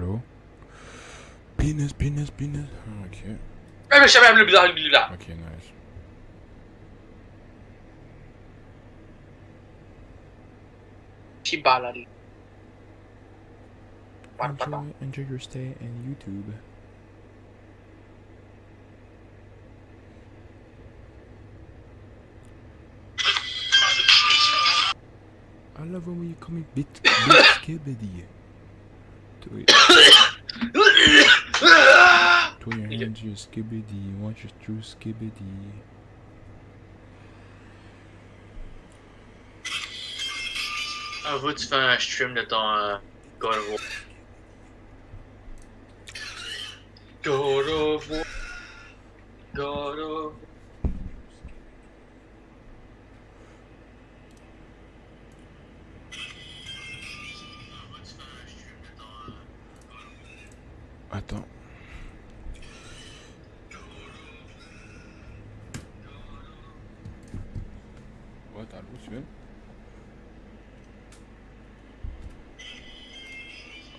Allô? Penis, penis, penis. Ok. Ok, nice. Enjoy your stay in YouTube. I love when you call me bit skibbity. Throw your hands to your skibbity. Watch your true skibbity. Un jour, tu fais un stream de ton God of War. God of War. God of War. Attends. What, allô, tu viens?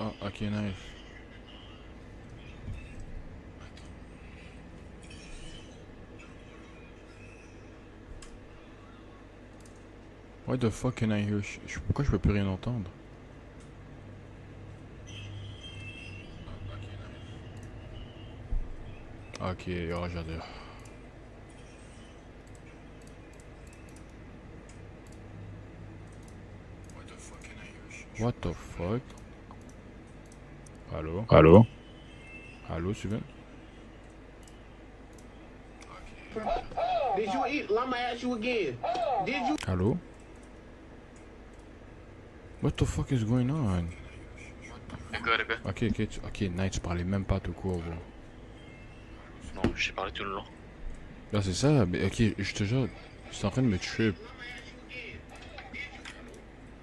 Ah, ok, nice. Why the fuck can I hear pourquoi je peux plus rien entendre? Ok, oh j'adore. What the fuck? Allô? Allô? Allô, Steven? Did you eat? I'ma ask you again. Did you? Allô? What the fuck is going on? Ok, nice, tu parlais même pas tout court, bro. Non, j'ai parlé tout le long. Là, c'est ça, mais ok, je te jure, c'est en train de me trip.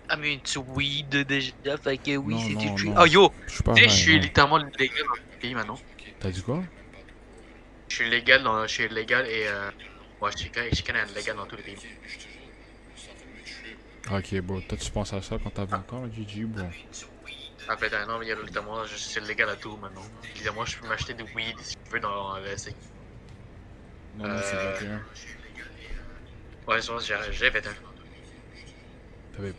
Ah, mais tu weed déjà, fait que oui, Non, c'est non, du non. Oh yo! Je suis pas Tu sais, high, je suis non. littéralement légal dans le pays maintenant. T'as dit quoi? Je suis légal et ouais, je suis quand même légal dans tous les pays. Ok, bro, toi tu penses à ça quand t'as 20 ans, GG, bro. En fait, non, mais il y a littéralement, c'est légal à tout maintenant. Évidemment, je peux m'acheter du weed si je veux dans l'ESC. Non, non, c'est 21. Ouais, je pense que j'ai 21. T'avais...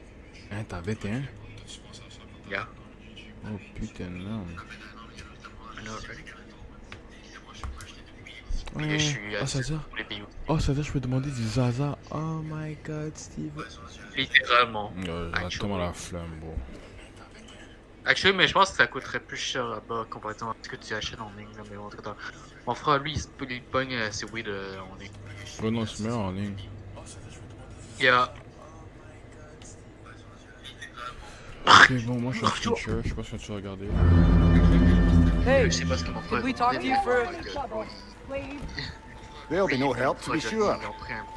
Hein, t'as 21? Yeah. Oh putain, non. I know, right? Ouais. Oh, ça veut dire... Oh, ça veut dire que je peux demander du Zaza. Oh my god, Steve. Littéralement. J'ai tellement la flamme, bro. Actually, mais je pense que ça coûterait plus cher là-bas comparativement à ce que tu achètes en ligne. Là, mais en tout cas, mon frère, lui, il pogne ses weed en ligne. Oh non, c'est meilleur en ligne. Yeah. Ok, bon, moi je suis un teacher, je sais pas ce que tu as regardé. Je sais pas ce que mon frère. Could we talk to you for There'll be no help, to be sure.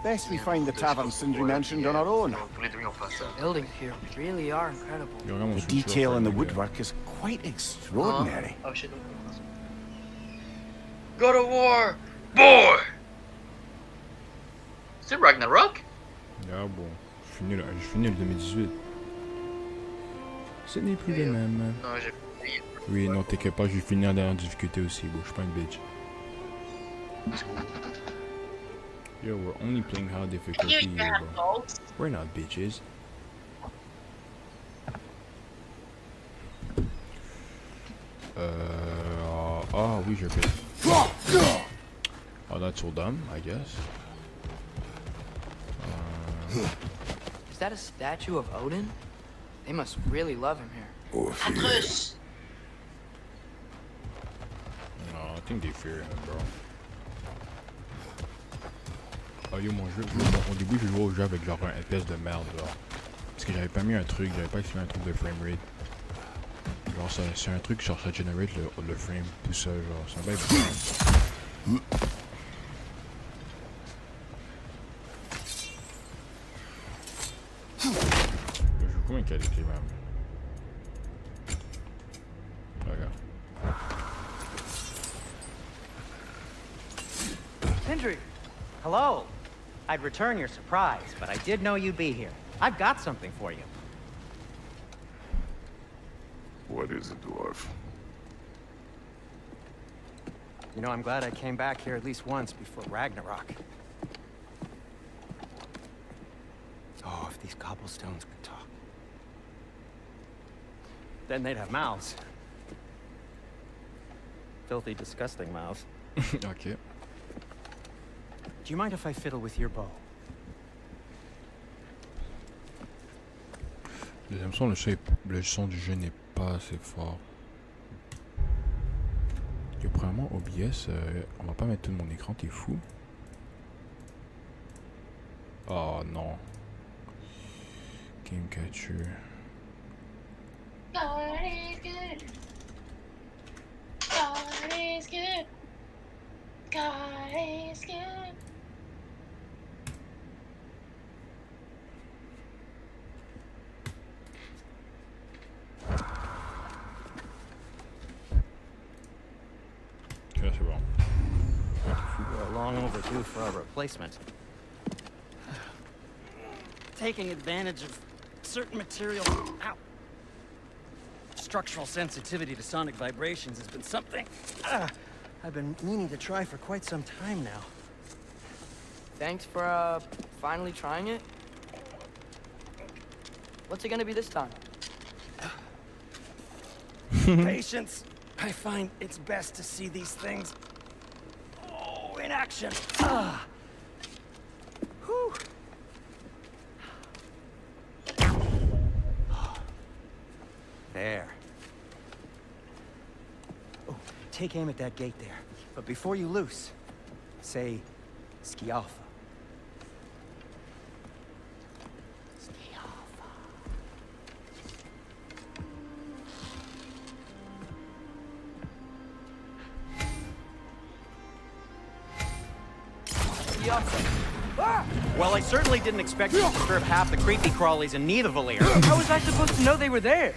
Best we find the tavern Sindri mentioned on our own. buildings here really are incredible. Yo, regarde mon The switcher, detail in the gars. woodwork is quite extraordinary. Oh shit. God of War! Boy! C'est Ragnarok? Ah bon, je finis le 2018. Ce n'est plus le même. Non, j'ai. Oui, non, t'inquiète pas, je vais finir dans la difficulté aussi, bro. Je suis pas une bitch. Yo, we're only playing hard difficulty here, bro. We're not bitches. Ah oui, je vais. Oh, that's so dumb, I guess. Is that a statue of Odin? They must really love him here. Atroce! No, I think they fear him, bro. Oh yo, mon jeu, au début je jouais au jeu avec genre un FPS de merde, genre. Parce que j'avais pas mis un truc, j'avais pas essayé un truc de framerate. Genre c'est un truc genre ça generate le frame tout seul, genre c'est un bail bizarre. Je joue combien de qualité même? Regarde. Sindri! Hello! I'd return your surprise, but I did know you'd be here. I've got something for you. What is it, dwarf? You know, I'm glad I came back here at least once before Ragnarok. Oh, if these cobblestones could talk. Then they'd have mouths. Filthy, disgusting mouths. Ok. Do you mind if I fiddle with your bow? Deuxième son, le son du jeu n'est pas assez fort. Et premièrement, OBS, on va pas mettre tout mon écran, t'es fou? Oh non. Game Catcher. God is good. God is good. God is good. Ok, c'est bon. We're long overdue for a replacement. Taking advantage of certain material. Ow. Structural sensitivity to sonic vibrations has been something I've been meaning to try for quite some time now. Thanks for, finally trying it. What's it gonna be this time? Patience. I find it's best to see these things, in action. Whew. There. Oh, take aim at that gate there. But before you loose, say, Skialfa. Well, I certainly didn't expect you to disturb half the creepy crawlies in Nidavellir. How was I supposed to know they were there?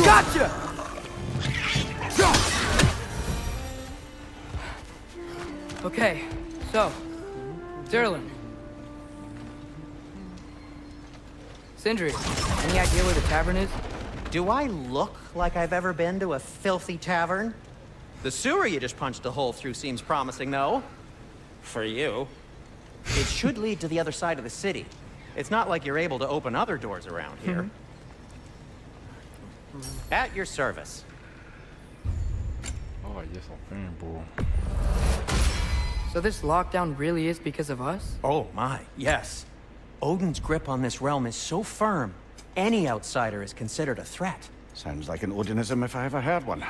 Gotcha! Okay, so, Derlin. Sindri, any idea where the tavern is? Do I look like I've ever been to a filthy tavern? The sewer you just punched a hole through seems promising, though. For you. It should lead to the other side of the city. It's not like you're able to open other doors around here. At your service. Oh yes, enfin, beau. So this lockdown really is because of us? Oh my, yes. Odin's grip on this realm is so firm, any outsider is considered a threat. Sounds like an Odinism if I ever heard one.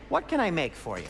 What can I make for you?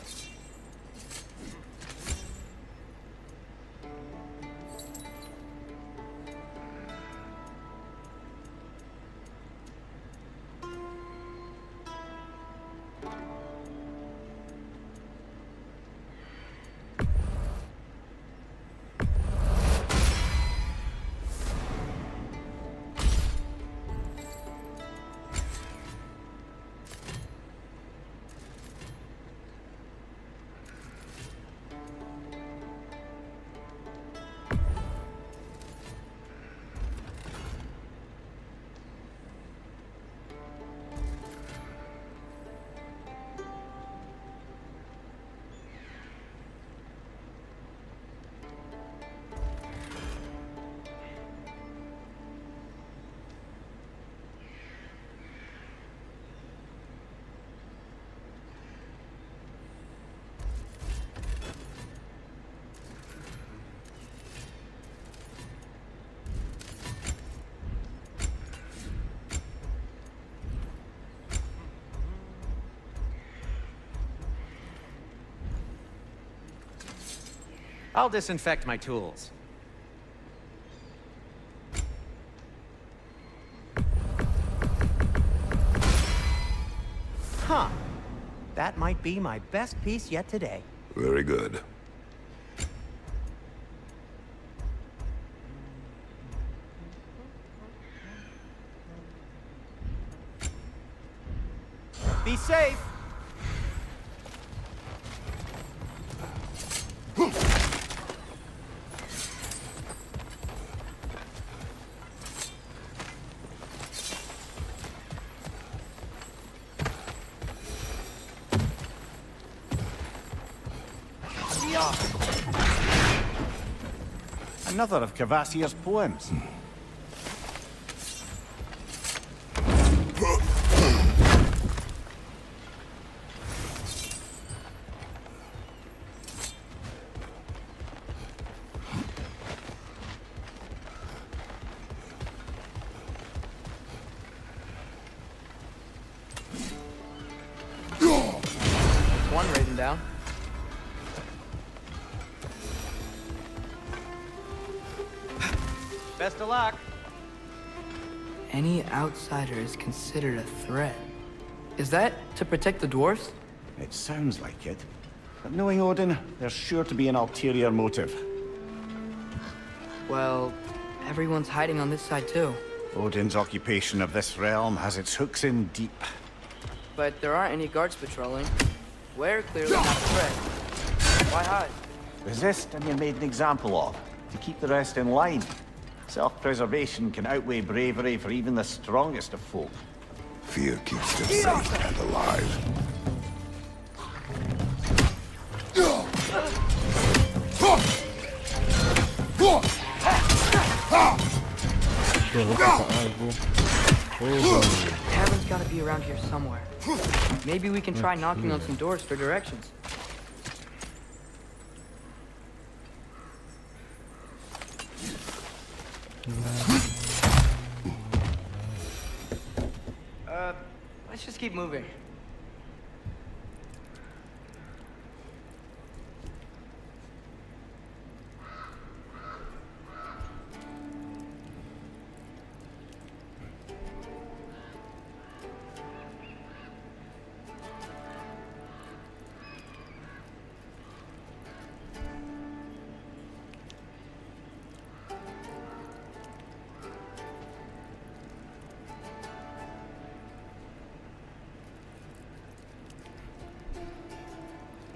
I'll disinfect my tools. Huh. That might be my best piece yet today. Very good. Be safe. Another of Cavassier's poems. One raven down. Best of luck. Any outsider is considered a threat. Is that to protect the dwarfs? It sounds like it. But knowing Odin, there's sure to be an ulterior motive. Well, everyone's hiding on this side too. Odin's occupation of this realm has its hooks in deep. But there aren't any guards patrolling. We're clearly not a threat. Why hide? Resist and you're made an example of, to keep the rest in line. Self-preservation can outweigh bravery for even the strongest of folk. Fear keeps them safe and alive. Tavern's gotta be around here somewhere. Maybe we can try knocking on some doors for directions. Let's just keep moving.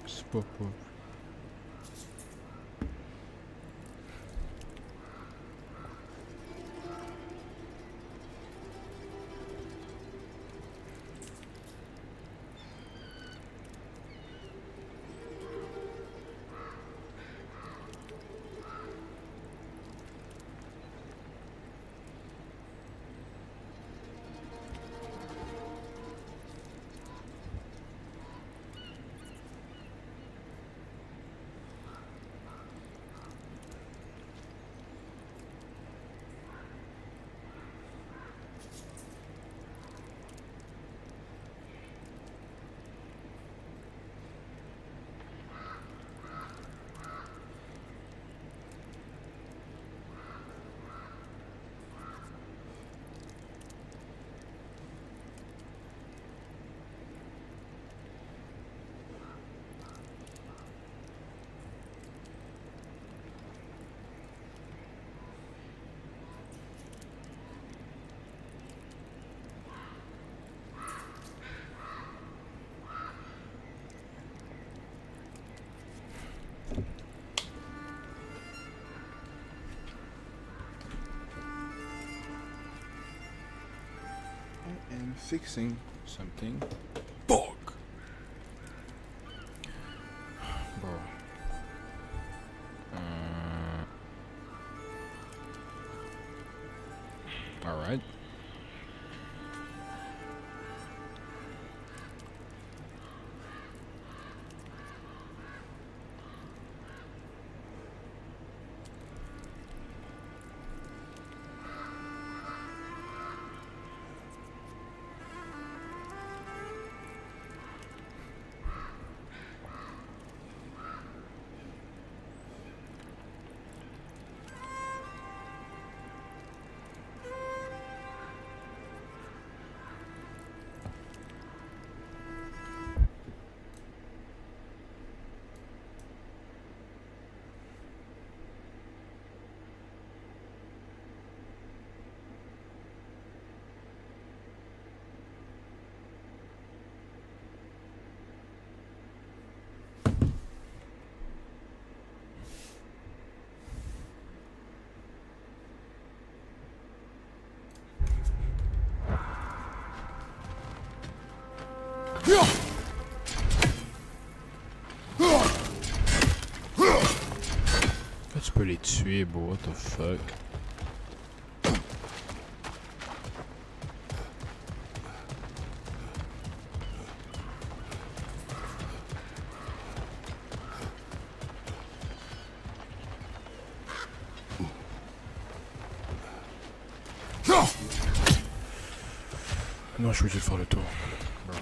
Spoof, spoof. And fixing something. Fuck. Bro. All right. Là, tu peux les tuer, bro. What the fuck? Non, je suis obligé de faire le tour. Bro.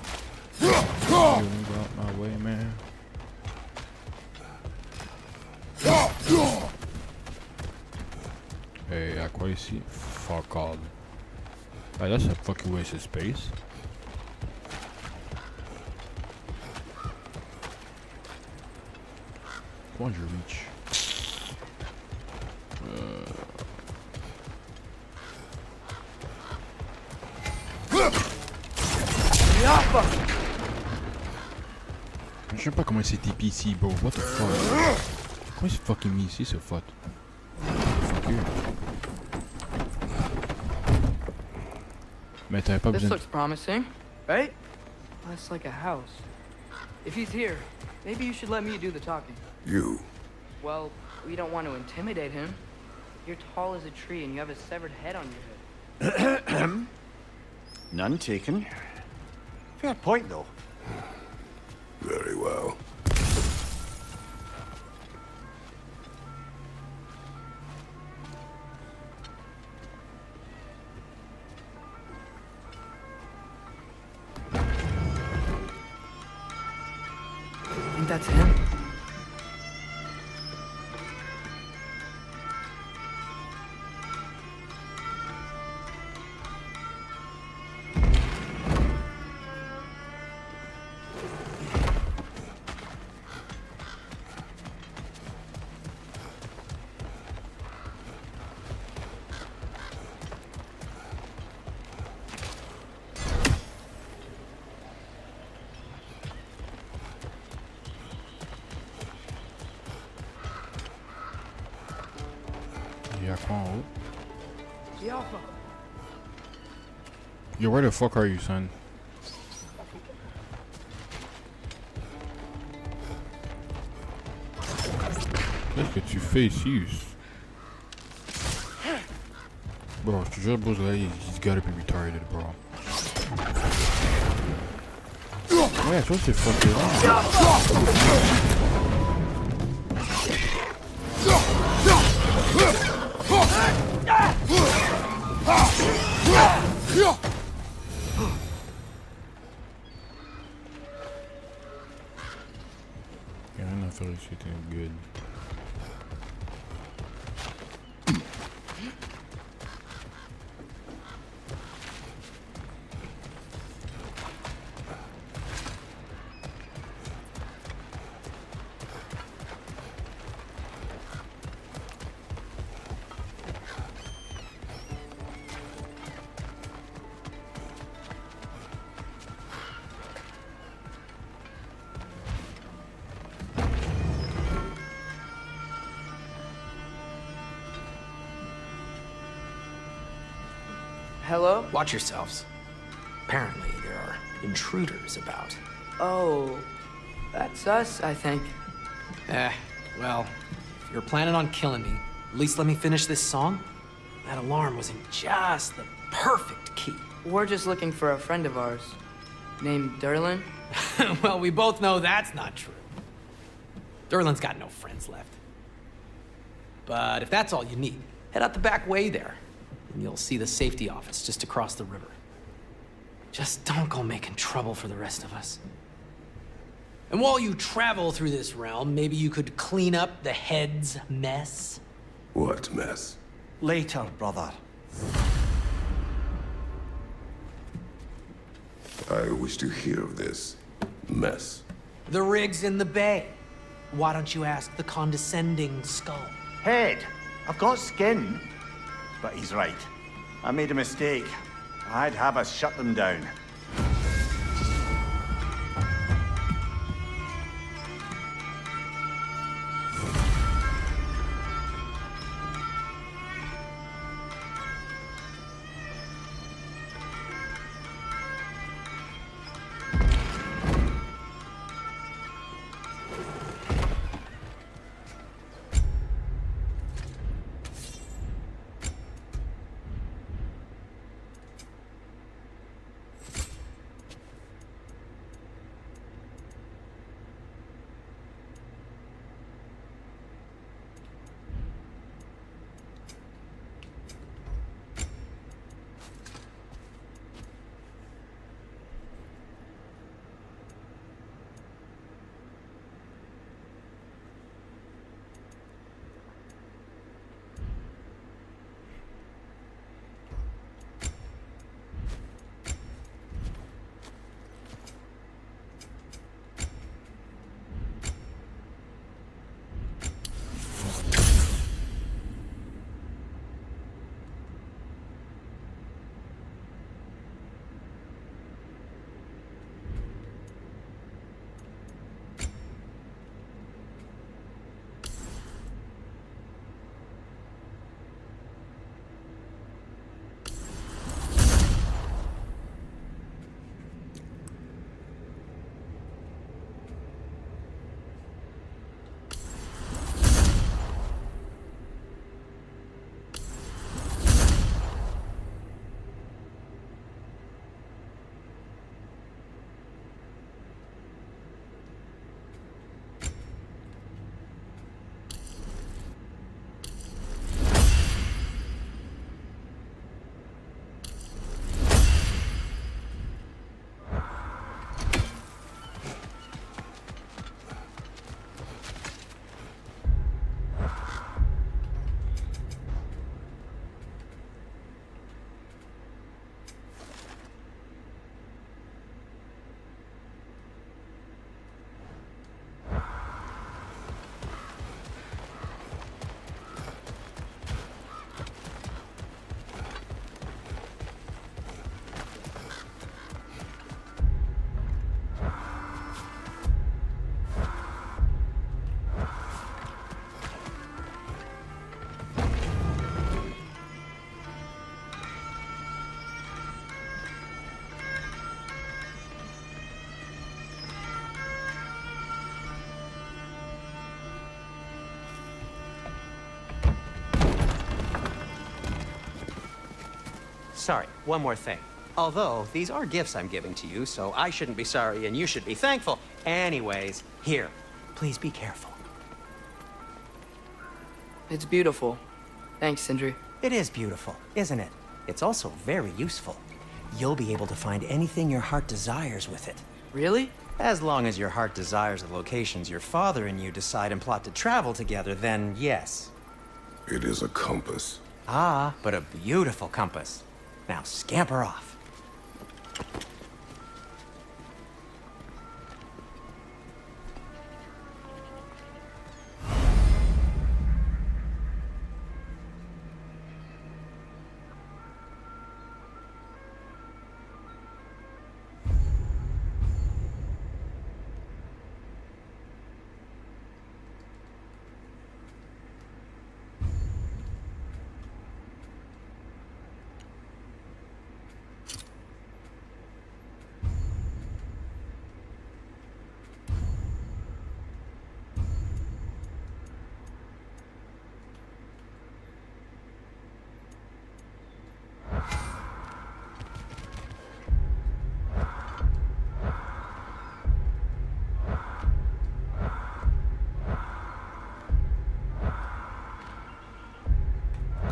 You got my way, man. Hey, à quoi ici? Fuck all. Hey, that's a fucking waste of space. Comment je reach? Je sais pas comment c'est TP ici, bro. What the fuck? Comment c'est fucking mis ici, ce fuck? Fuck you. Mais t'avais pas This besoin. looks promising, right? Less like a house. If he's here, maybe you should let me do the talking. You. Well, we don't want to intimidate him. You're tall as a tree and you have a severed head on your head. None taken. Fair point, though. Very well. I think that's him. Y'a quoi en haut? The Alpha. Yo, where the fuck are you, son? Qu'est-ce que tu fais ici? Bro, je te jure, bro, he's gotta be retarded, bro. Ouais, toi, c'est fucké là. Y'a rien à faire ici, t'es good. Hello? Watch yourselves. Apparently, there are intruders about. Oh, that's us, I think. Well, if you're planning on killing me, at least let me finish this song. That alarm was in just the perfect key. We're just looking for a friend of ours named Derlin. Well, we both know that's not true. Derlin's got no friends left. But if that's all you need, head out the back way there, and you'll see the safety office just across the river. Just don't go making trouble for the rest of us. And while you travel through this realm, maybe you could clean up the head's mess? What mess? Later, brother. I wish to hear of this mess. The rig's in the bay. Why don't you ask the condescending skull? Head, I've got skin. But he's right. I made a mistake. I'd have us shut them down. sorry, one more thing. Although, these are gifts I'm giving to you, so I shouldn't be sorry and you should be thankful. Anyways, here, please be careful. It's beautiful. Thanks, Sindri. It is beautiful, isn't it? It's also very useful. You'll be able to find anything your heart desires with it. Really? As long as your heart desires the locations your father and you decide and plot to travel together, then yes. It is a compass. Ah, but a beautiful compass. Now scamper off.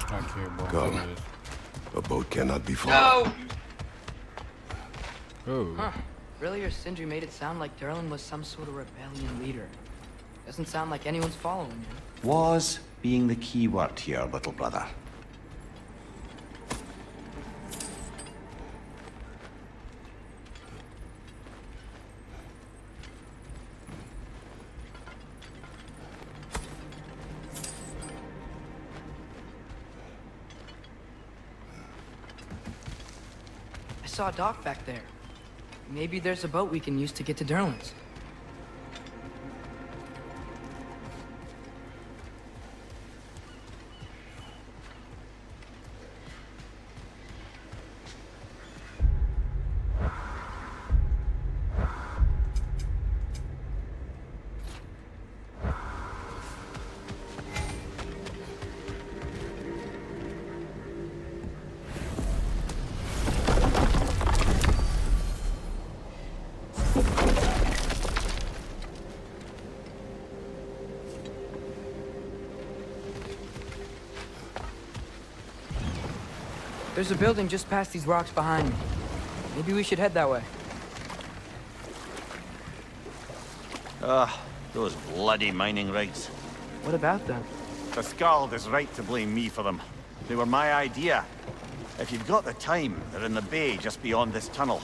Okay, bro. Come. A boat cannot be followed. No! Oh. Huh. Earlier, Sindri made it sound like Durlin was some sort of rebellion leader. Doesn't sound like anyone's following him. Was being the key word here, little brother. I saw a dock back there. Maybe there's a boat we can use to get to Durlin's. There's a building just past these rocks behind me. Maybe we should head that way. Those bloody mining rigs. What about them? The Skald is right to blame me for them. They were my idea. If you've got the time, they're in the bay just beyond this tunnel.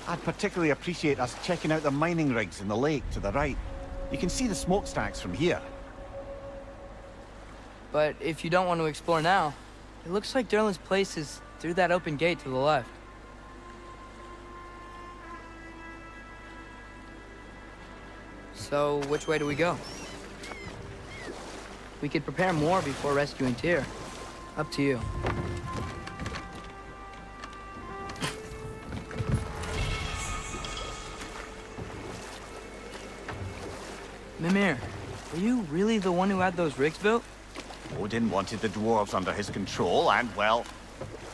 I'd particularly appreciate us checking out the mining rigs in the lake to the right. You can see the smokestacks from here. But if you don't want to explore now, it looks like Durlin's place is through that open gate to the left. So, which way do we go? We could prepare more before rescuing Tyr. Up to you. Mimir, were you really the one who had those rigs built? Odin wanted the dwarves under his control, and, well,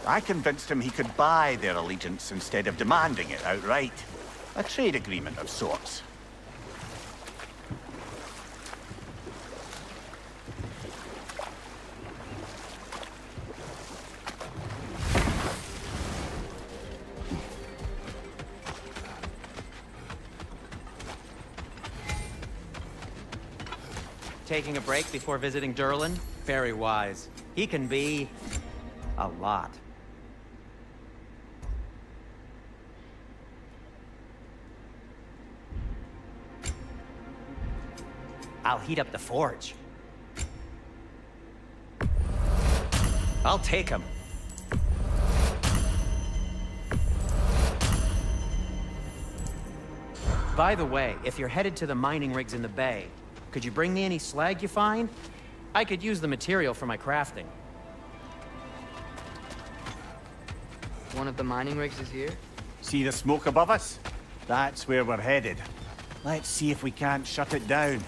I convinced him he could buy their allegiance instead of demanding it outright. A trade agreement of sorts. Taking a break before visiting Durlin? Very wise. He can be... a lot. I'll heat up the forge. I'll take him. By the way, if you're headed to the mining rigs in the bay, could you bring me any slag you find? I could use the material for my crafting. One of the mining rigs is here? See the smoke above us? That's where we're headed. Let's see if we can't shut it down.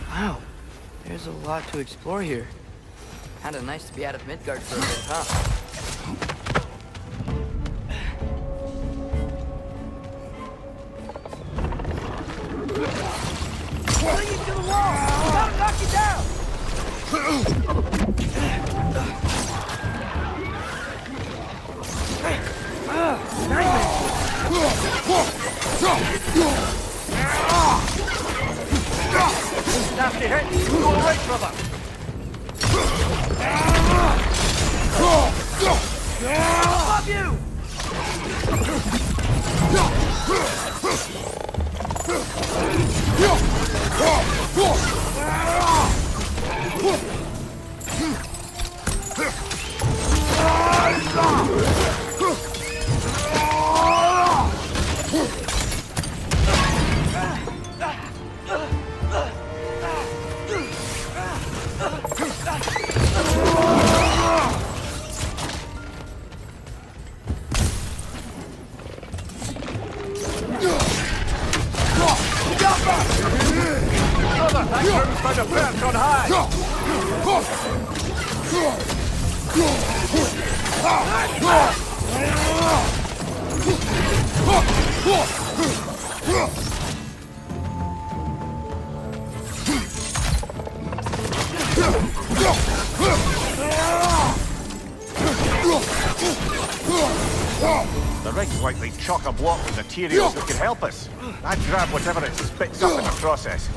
Wow, there's a lot to explore here. Kinda nice to be out of Midgard for a bit, huh? Bring it to the wall! We gotta knock you down! Nasty hit! Go away, brother! Above you! The rig's likely chock-a-block with materials that could help us. I'd grab whatever it spits up in the process.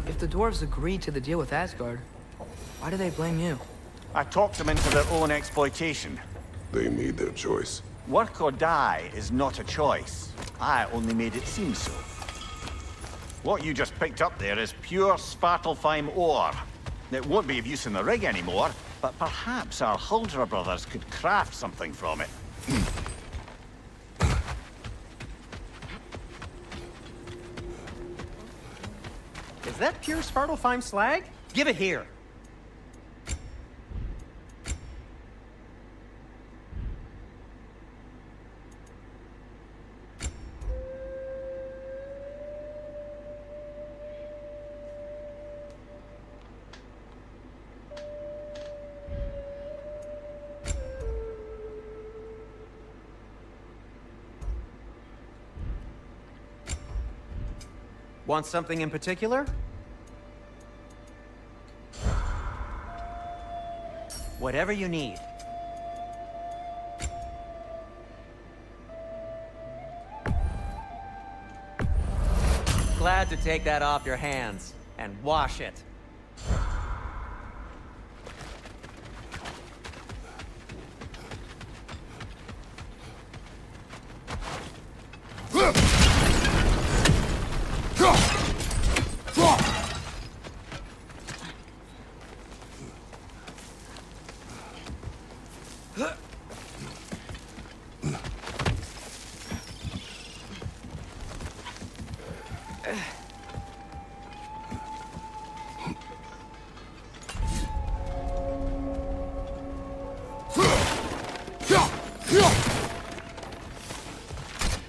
If the dwarves agreed to the deal with Asgard, why do they blame you? I talked them into their own exploitation. They made their choice. Work or die is not a choice. I only made it seem so. What you just picked up there is pure Svartalfheim ore. It won't be of use in the rig anymore, but perhaps our Huldra brothers could craft something from it. Is that pure Svartalfheim slag? Give it here. Want something in particular? Whatever you need. Glad to take that off your hands and wash it.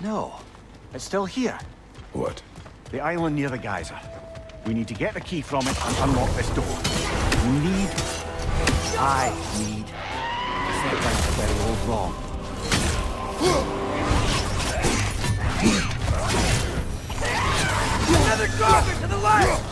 No, it's still here. What? The island near the geyser. We need to get the key from it and unlock this door. I need to set right the very old wrong. Another garbage to the left!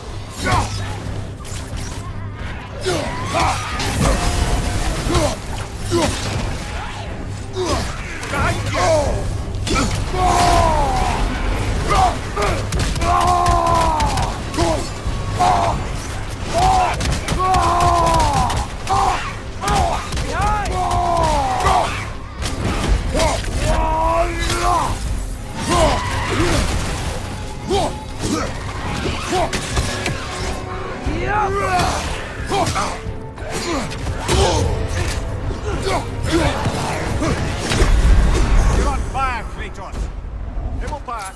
You're on fire, Kratos. It will pass.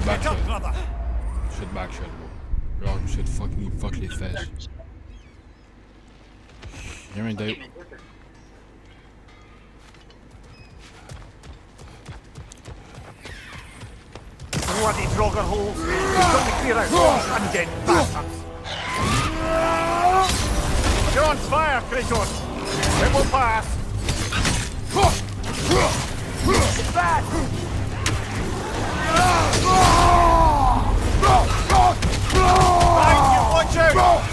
Fais Get up, backshot. brother. Je fais de backshot, bro. Genre, je fais de fuck les fesses. Y'a un d'ailleurs. Bloody drogger holes. We've got to clear out those undead bastards. You're on fire, Kratos. It will pass. Back. Thank you, watch out!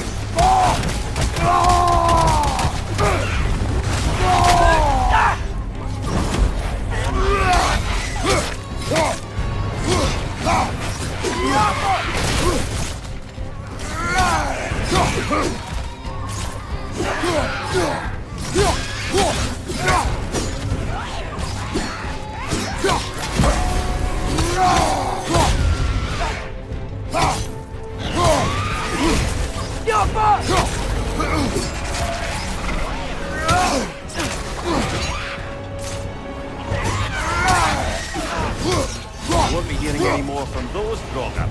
Won't be hearing any more from those Draugr.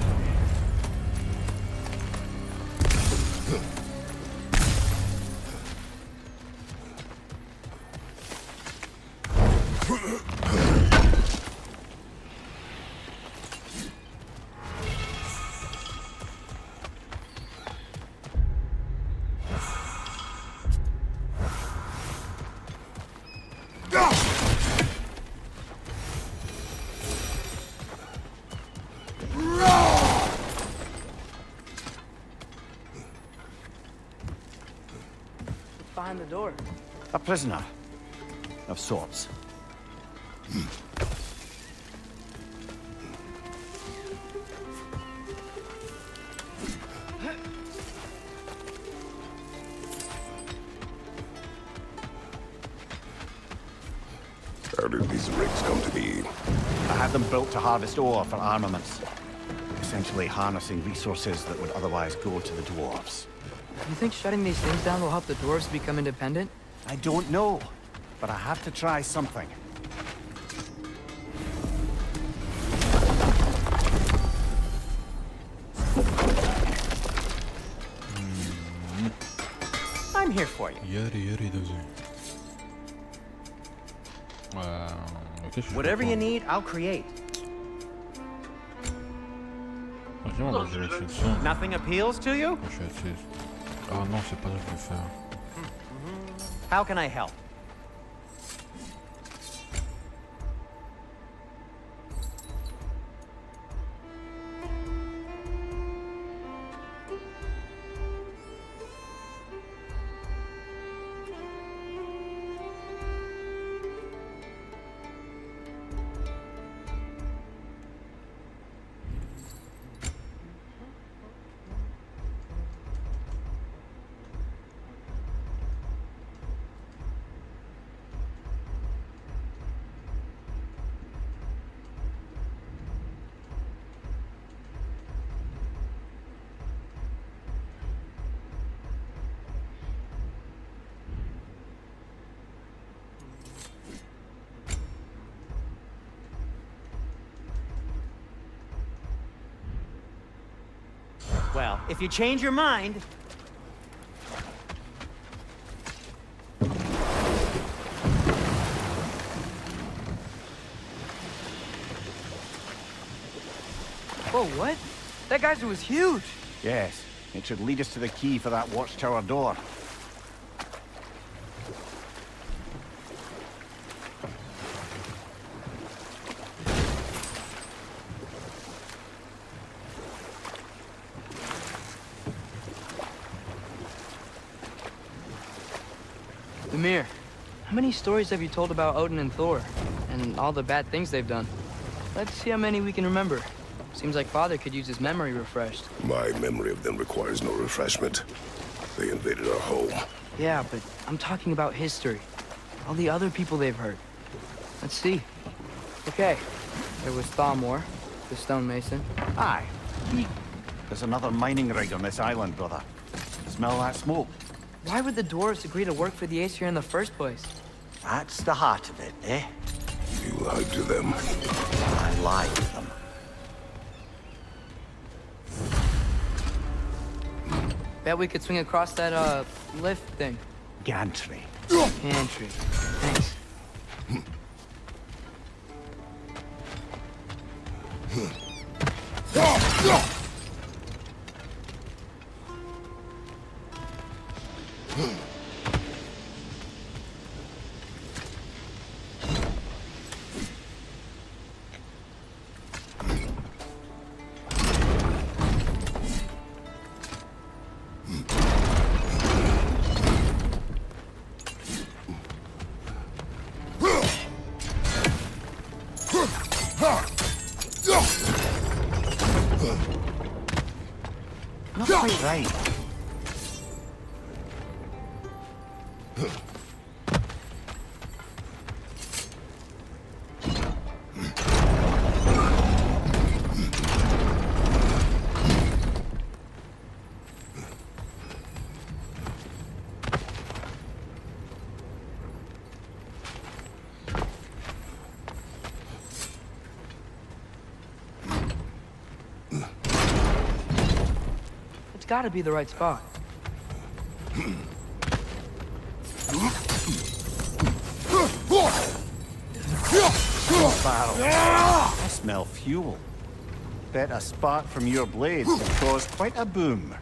Behind the door. A prisoner. Of sorts. How did these rigs come to be? I had them built to harvest ore for armaments. Essentially harnessing resources that would otherwise go to the dwarves. You think shutting these things down will help the dwarves become independent? I don't know, but I have to try something. I'm here for you. Yari does it. Whatever you need, I'll create. Nothing appeals to you? Ah non, c'est pas ça que je veux faire. How can I help? Well, if you change your mind... Whoa, what? That geyser was huge. Yes, it should lead us to the key for that watchtower door. Ymir, how many stories have you told about Odin and Thor? And all the bad things they've done? Let's see how many we can remember. Seems like Father could use his memory refreshed. My memory of them requires no refreshment. They invaded our home. Yeah, but I'm talking about history. All the other people they've hurt. Let's see. Okay, there was Thalmor, the stonemason. Aye. There's another mining rig on this island, brother. Smell that smoke? Why would the dwarves agree to work for the Aesir in the first place? That's the heart of it, eh? You lied to them. I lied to them. Bet we could swing across that, lift thing. Gantry. Pantry. Thanks. Not quite right. It's gotta be the right spot. Barrel. I smell fuel. Bet a spark from your blades could cause quite a boom.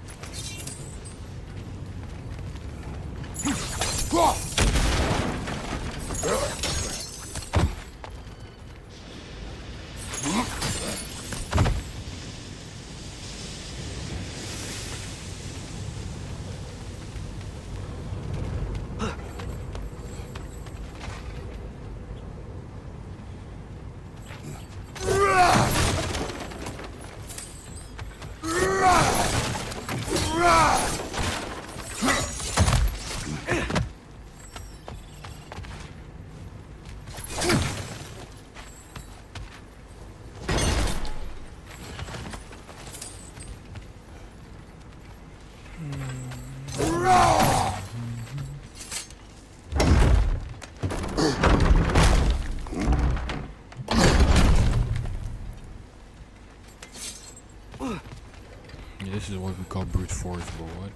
Yeah, this is what we call brute force, but what?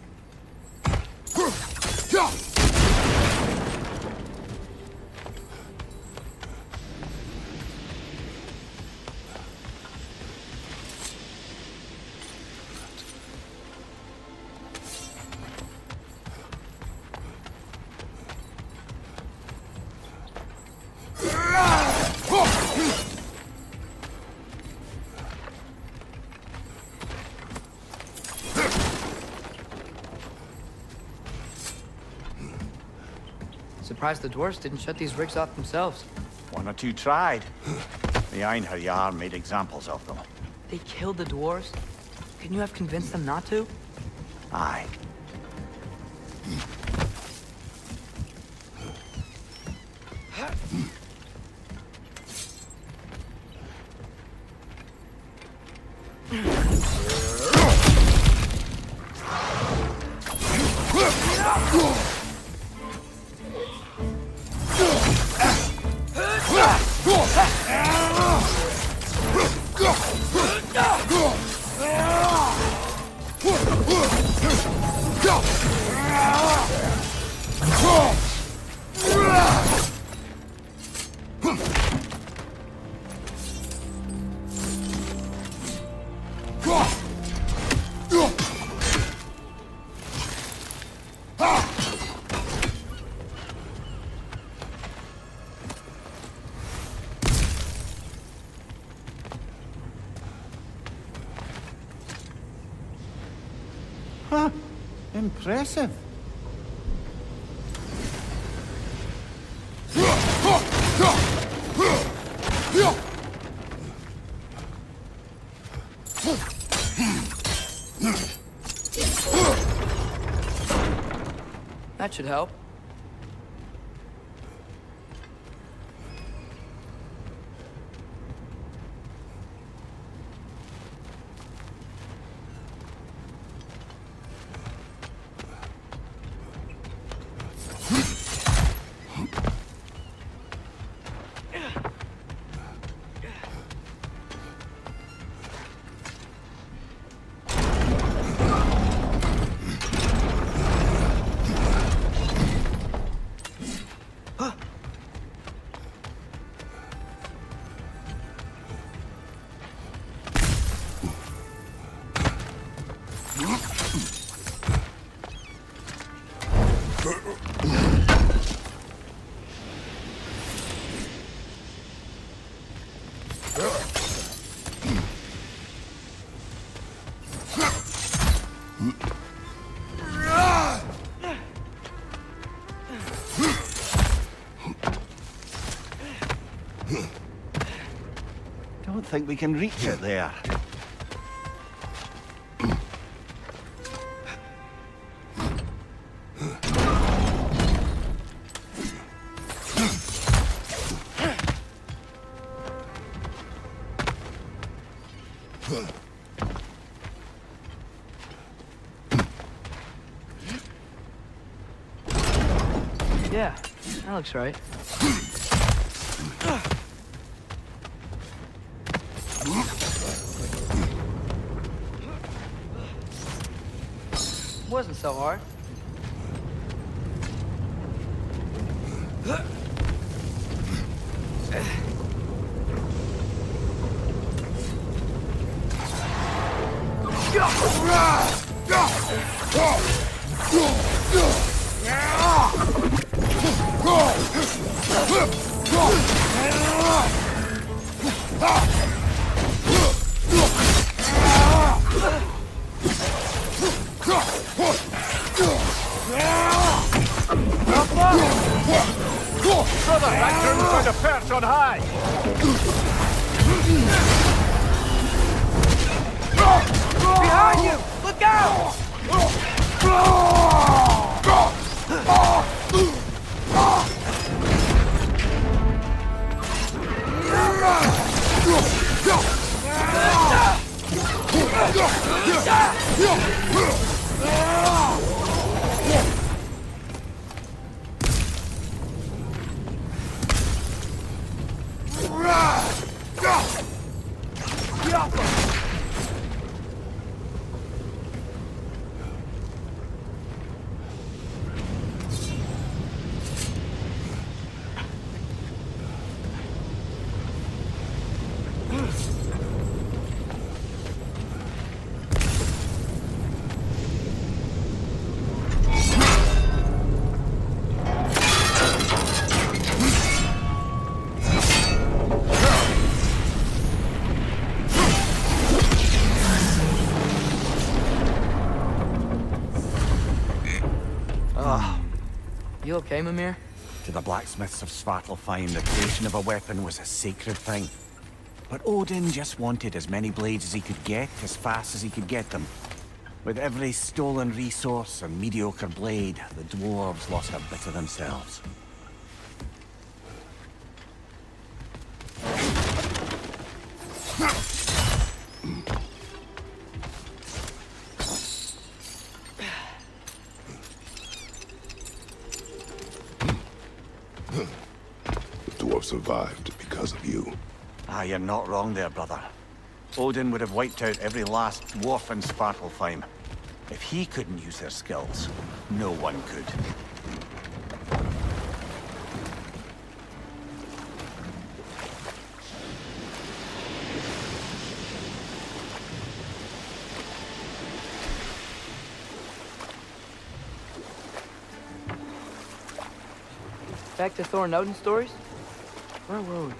Surprised the dwarves didn't shut these rigs off themselves. One or two tried. The Einherjar made examples of them. They killed the dwarves? Couldn't you have convinced them not to? Aye. Huh. Impressive. That should help. Don't think we can reach it there. Yeah, that looks right. Wasn't so hard. Brother, that crew's going to perch on high! Behind you! Look out! You okay, Mimir? To the blacksmiths of Svartalfheim, the creation of a weapon was a sacred thing. But Odin just wanted as many blades as he could get, as fast as he could get them. With every stolen resource and mediocre blade, the dwarves lost a bit of themselves. The dwarf survived because of you. Ah, you're not wrong there, brother. Odin would have wiped out every last dwarf in Svartalfheim. If he couldn't use their skills, no one could. Back to Thor and Odin stories? Where were we?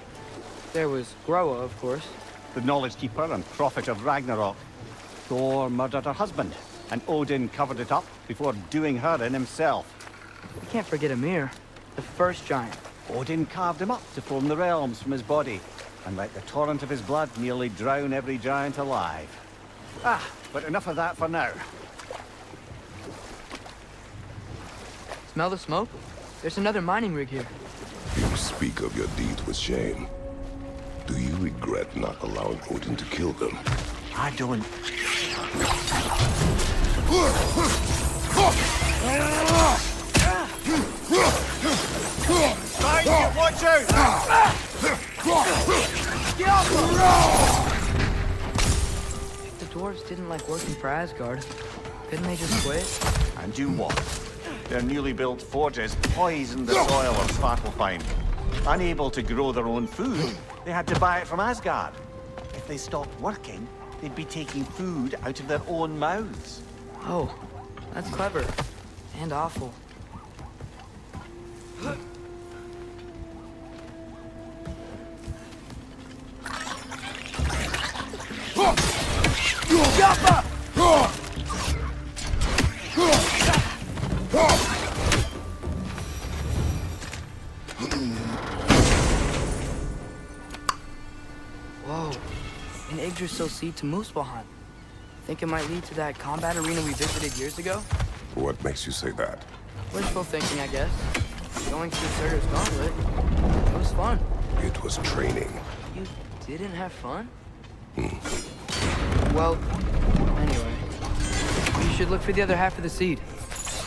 There was Groa, of course. The knowledge keeper and prophet of Ragnarok. Thor murdered her husband, and Odin covered it up before doing her in himself. You can't forget Ymir, the first giant. Odin carved him up to form the realms from his body, and let the torrent of his blood nearly drown every giant alive. Ah, but enough of that for now. Smell the smoke? There's another mining rig here. You speak of your deeds with shame. Do you regret not allowing Odin to kill them? I don't. Right, watch out! If the dwarves didn't like working for Asgard, couldn't they just quit? And do what? Their newly built forges poisoned the soil of Svartalfheim. Unable to grow their own food, they had to buy it from Asgard. If they stopped working, they'd be taking food out of their own mouths. Oh, that's clever. And awful. Whoa, an Yggdrasil seed to Muspelheim. Think it might lead to that combat arena we visited years ago? What makes you say that? Wishful thinking, I guess. Going through Surtur's gauntlet. It was fun. It was training. You didn't have fun? Well, anyway. You should look for the other half of the seed.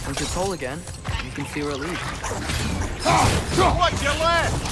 Once it's whole again, you can see where it leads. Watch your left!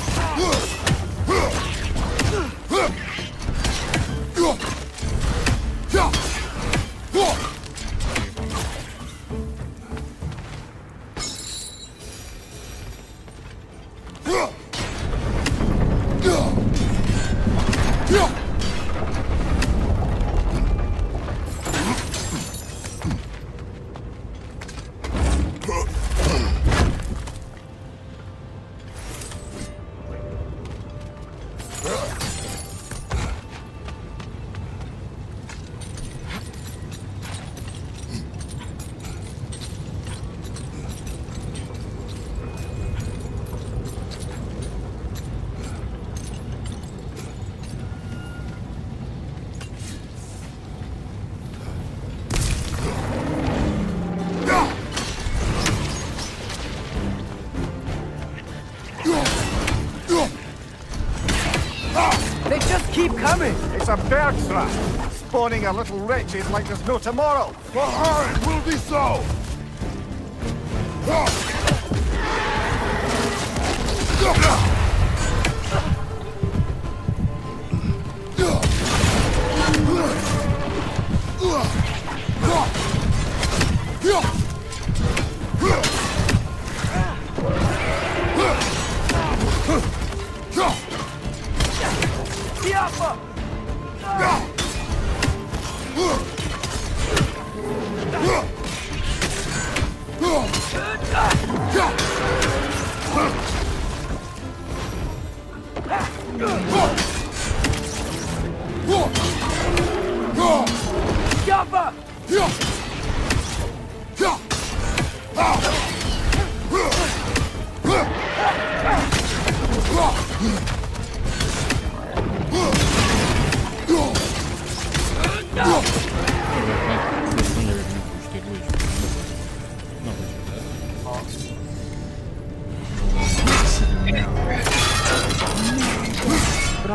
They just keep coming! It's a bird trap, spawning a little wretches like there's no tomorrow. For her, it will be so!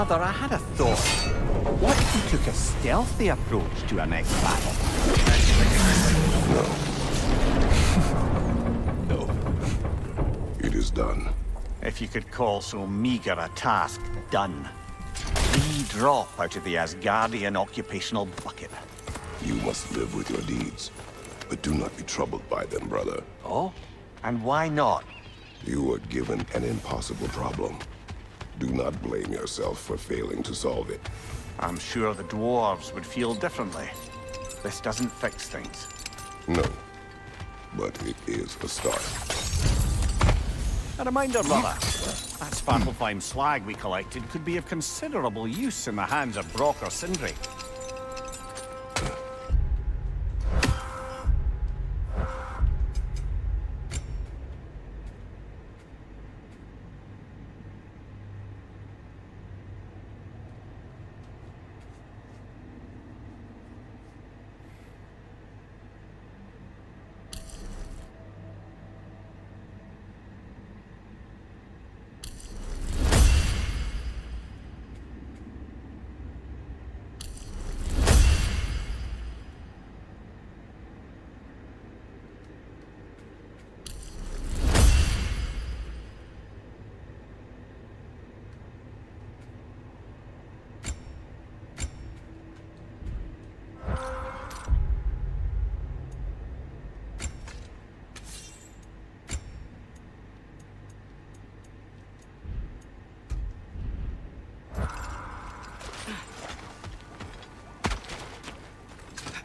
Brother, I had a thought. What if you took a stealthy approach to our next battle? No. It is done. If you could call so meager a task done. We drop out of the Asgardian occupational bucket. You must live with your deeds. But do not be troubled by them, brother. Oh? And why not? You were given an impossible problem. Do not blame yourself for failing to solve it. I'm sure the dwarves would feel differently. This doesn't fix things. No. But it is a start. A reminder, brother. That Svartalfheim slag we collected could be of considerable use in the hands of Brock or Sindri.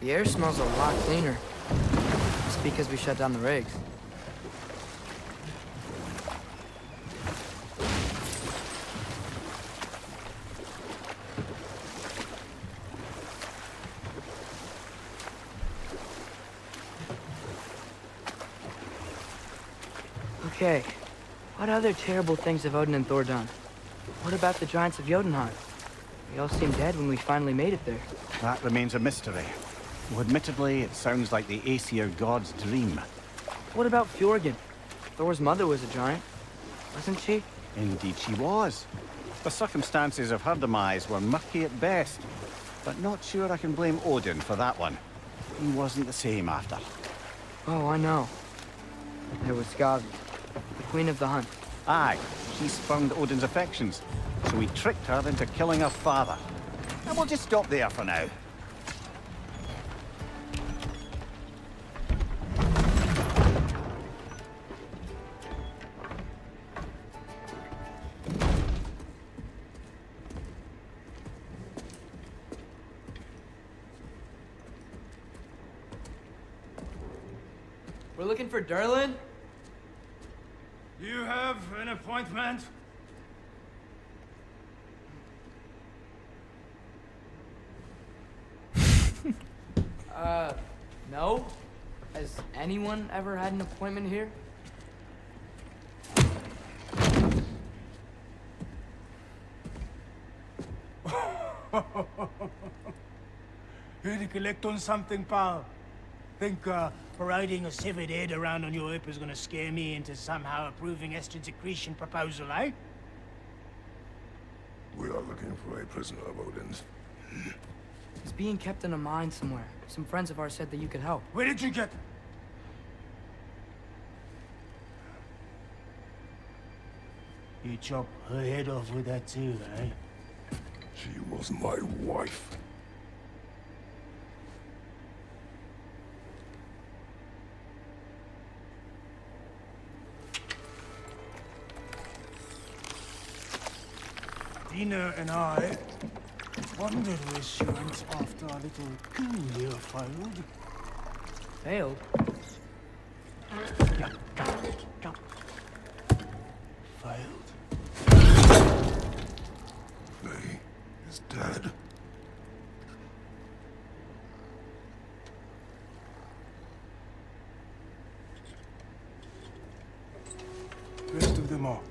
The air smells a lot cleaner. It's because we shut down the rigs. Okay, what other terrible things have Odin and Thor done? What about the giants of Jotunheim? They all seemed dead when we finally made it there. That remains a mystery. Well, admittedly, it sounds like the Aesir god's dream. What about Fjorgyn? Thor's mother was a giant, wasn't she? Indeed she was. The circumstances of her demise were murky at best, but not sure I can blame Odin for that one. He wasn't the same after. Oh, I know. There was Skavi, the queen of the hunt. Aye, she spurned Odin's affections, so he tricked her into killing her father. And we'll just stop there for now. We're looking for Durlin? Do you have an appointment? No. Has anyone ever had an appointment here? Here to collect on something, pal? Think, parading a severed head around on your hip is gonna scare me into somehow approving Estrid's accretion proposal, eh? We are looking for a prisoner of Odin's. He's being kept in a mine somewhere. Some friends of ours said that you could help. Where did you get... You chop her head off with that too, eh? She was my wife. Dina and I wondered where she went after our little coup here failed. Failed? Failed. Faye is dead. Best of them all.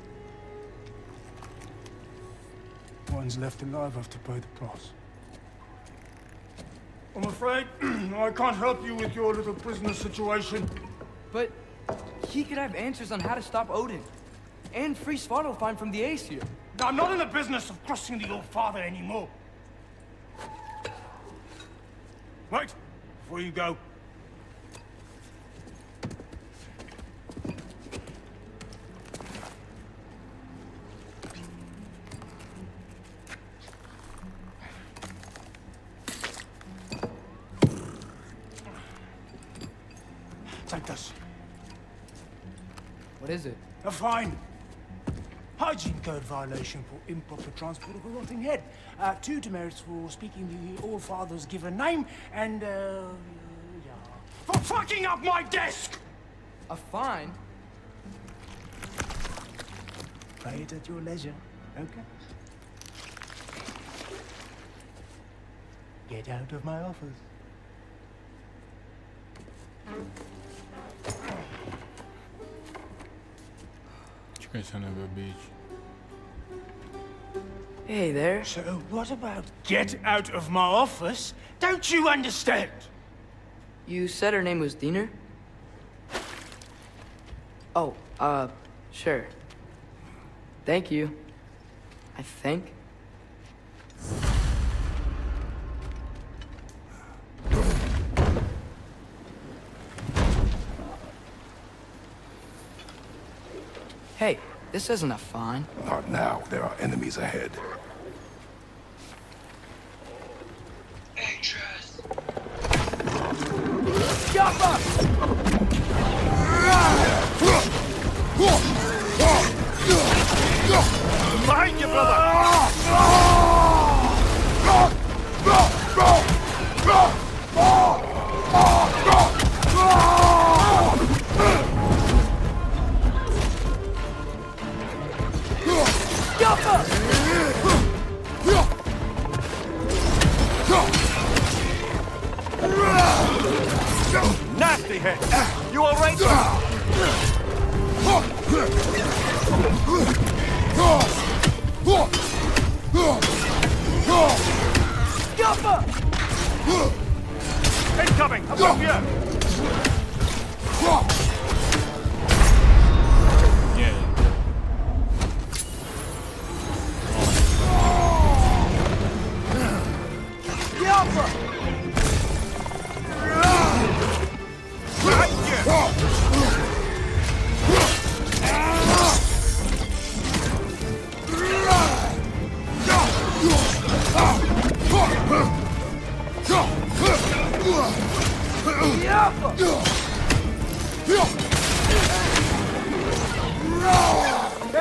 One's left alive have to pay the price. I'm afraid I can't help you with your little prisoner situation. But he could have answers on how to stop Odin. And free Svartalfheim from the Aesir. I'm not in the business of crossing the old father anymore. Right, before you go. Take this. What is it? A fine. Hygiene code violation for improper transport of a rotting head. 2 demerits for speaking the All-Father's given name, and, yeah. For fucking up my desk! A fine? Pay it at your leisure, okay? Get out of my office. You son of a bitch. Hey there. So what about get out of my office? Don't you understand? You said her name was Diener? Oh, sure. Thank you. I think. Hey, this isn't a fine. Not now. There are enemies ahead. Actress. Behind you, brother! Nasty hit! You all right? Incoming! Above you! Yeah.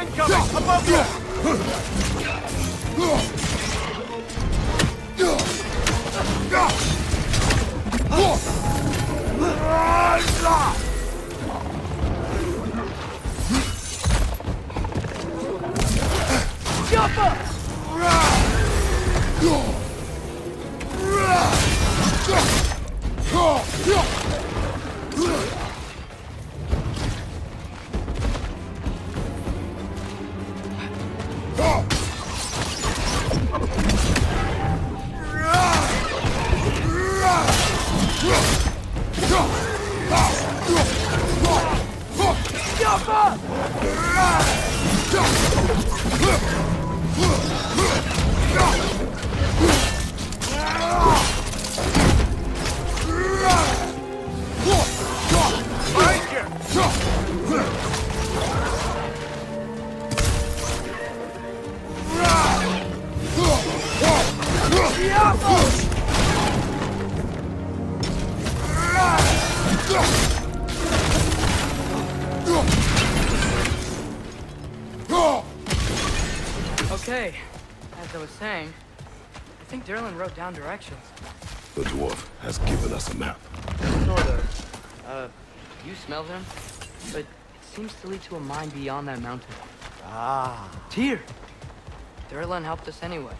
Incoming! Above you! Okay, as I was saying, I think Derlin wrote down directions. The dwarf has given us a map. Sort of. You smell him? But it seems to lead to a mine beyond that mountain. Ah. Tyr! Derlin helped us anyway.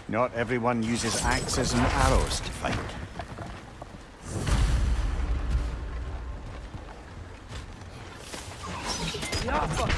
Not everyone uses axes and arrows to fight. Yappa!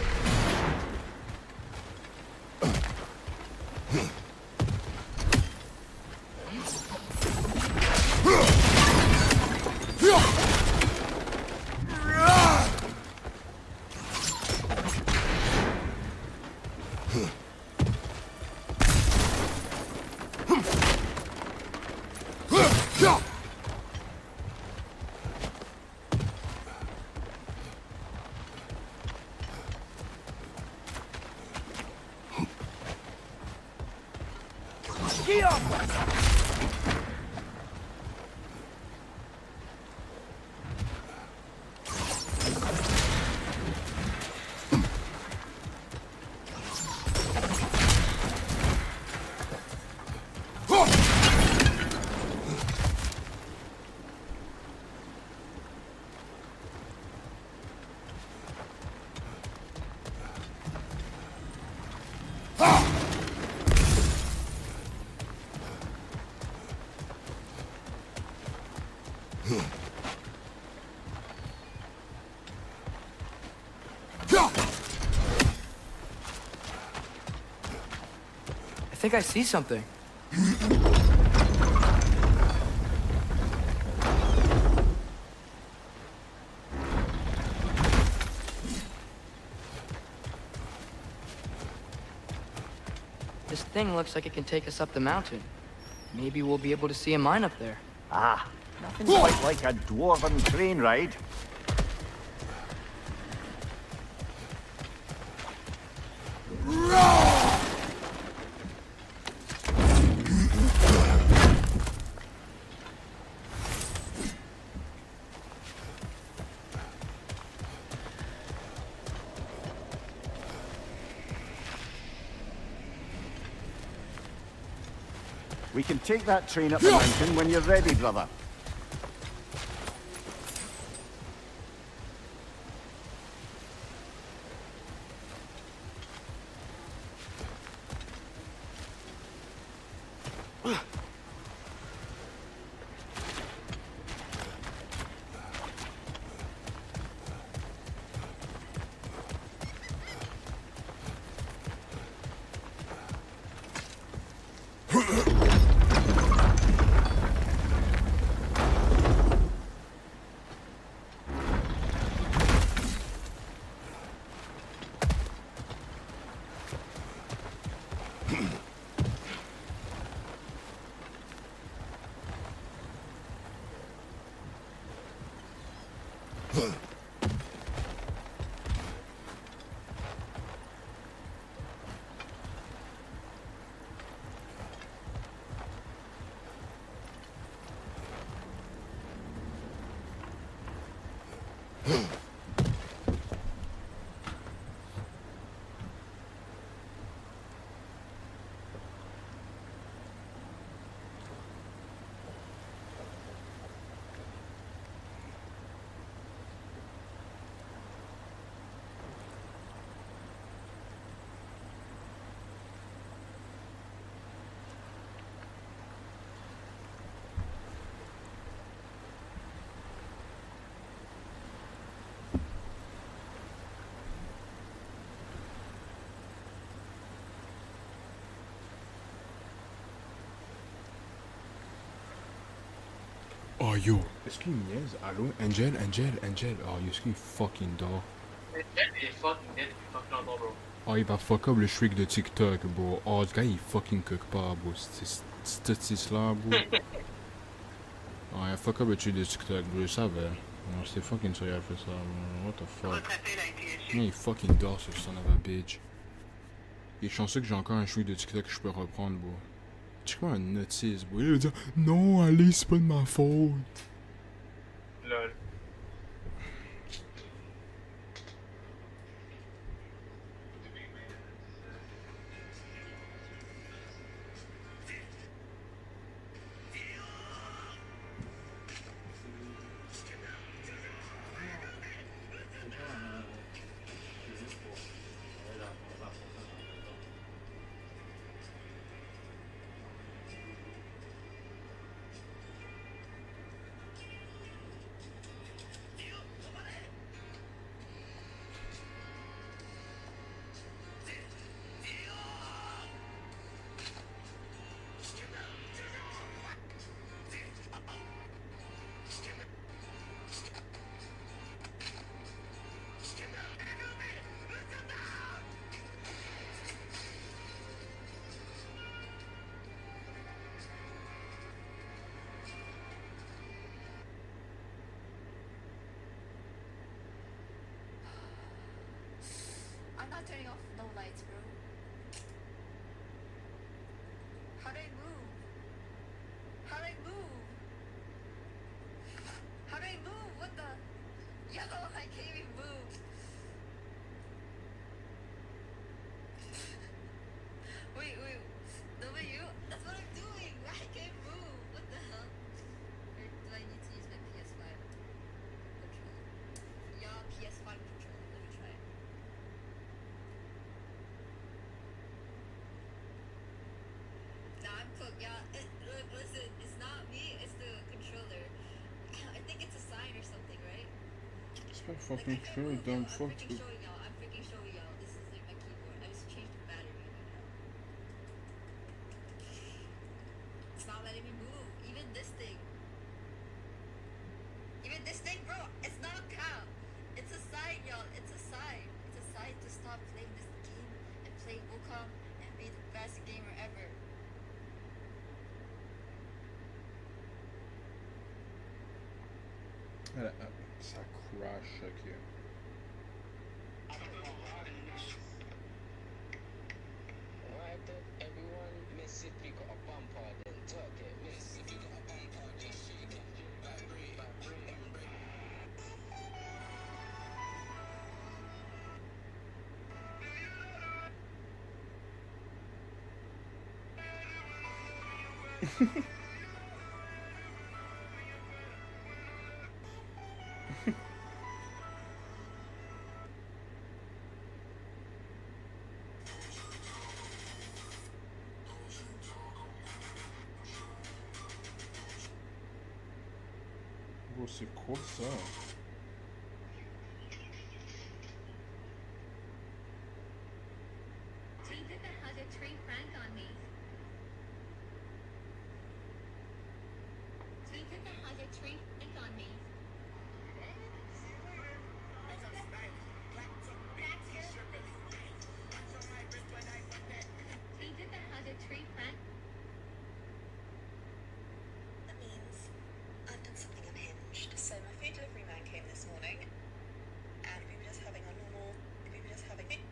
I think I see something. This thing looks like it can take us up the mountain. Maybe we'll be able to see a mine up there. Ah, nothing quite like a dwarven train ride. We can take that train up the mountain when you're ready, brother. Oh yo, est-ce qu'il me niaise? Allô? Angel? Oh yo, est-ce qu'il fucking dort? Il est fucking dead, il est fucking en bas, bro. Oh, il va fuck up le shriek de TikTok, bro. Oh, ce gars, il fucking cook pas, bro. C'est là, bro. Oh, il a fuck up le shriek de TikTok, bro. Je savais. Non, c'était fucking sûr, il a fait ça, bro. What the fuck? Mais il fucking dort, ce son of a bitch. Il est chanceux que j'ai encore un shriek de TikTok que je peux reprendre, bro. Check-moi un notice, bro. Il va dire non, allez, c'est pas de ma faute. Lol. It's not fucking true, dumb fuck. I'm freaking sure y'all. This is like my keyboard. I just changed the battery. It's not letting me move. Even this thing. Bro, it's not a cow. It's a sign, y'all. It's a sign. It's a sign to stop playing this game and play Wukong and be the best gamer ever. Ça crash, ok. Bro, c'est quoi ça? Tinker has a tree prank on me. Tinker has a tree prank on me. Tinker has a tree prank. That means I've done something unhinged. So my food delivery man came this morning, and we were just having a normal. Food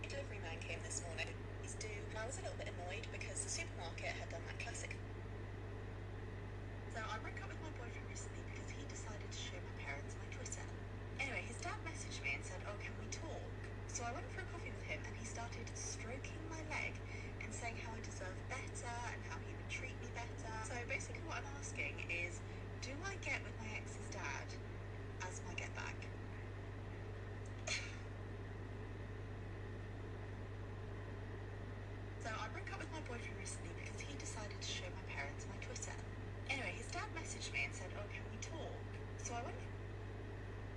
delivery man came this morning. He's due, and I was a little bit annoyed because the supermarket had done that classic. So I broke up with my boyfriend recently because he decided to show my parents my Twitter. Anyway, his dad messaged me and said, "Oh, can we talk?" So I went for a coffee with him, and he started stroking my leg and saying how I deserve better and how he would treat me better. So basically what I'm asking is, do I get with my ex's dad as my get back? So I broke up with my boyfriend recently because he decided to show my parents my Twitter. Anyway, his dad messaged me and said, "Oh, can we talk?" So I went.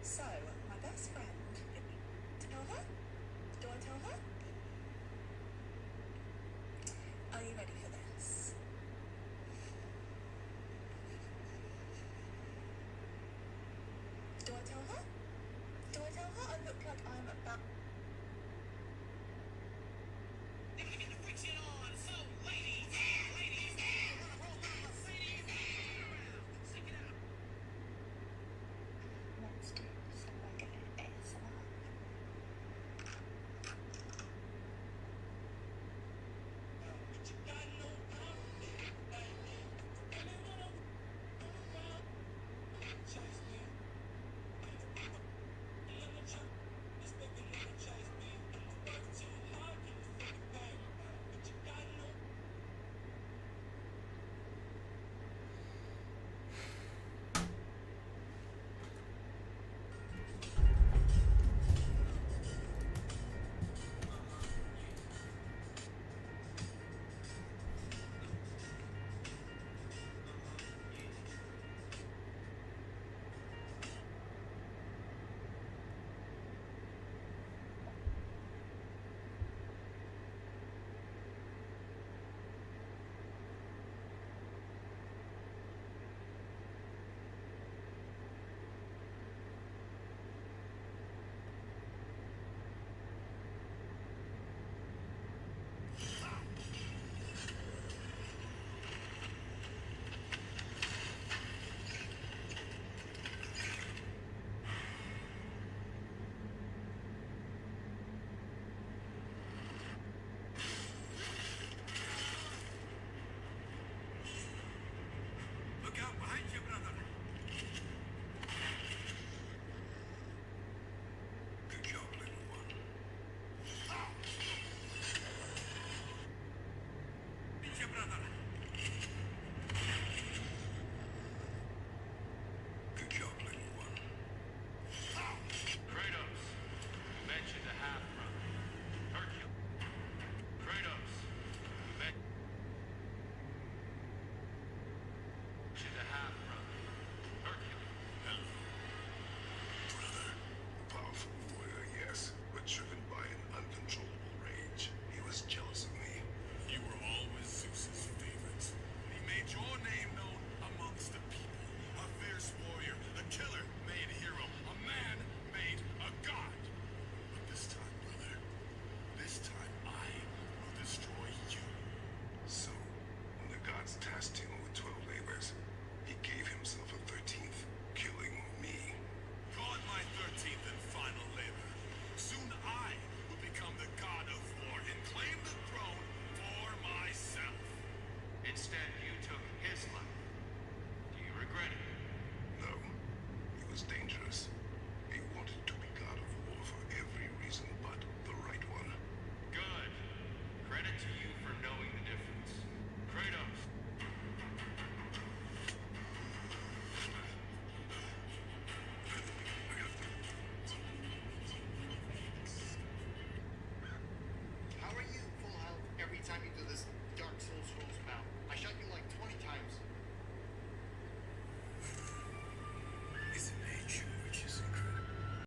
So my best friend. Tell her? Do I tell her?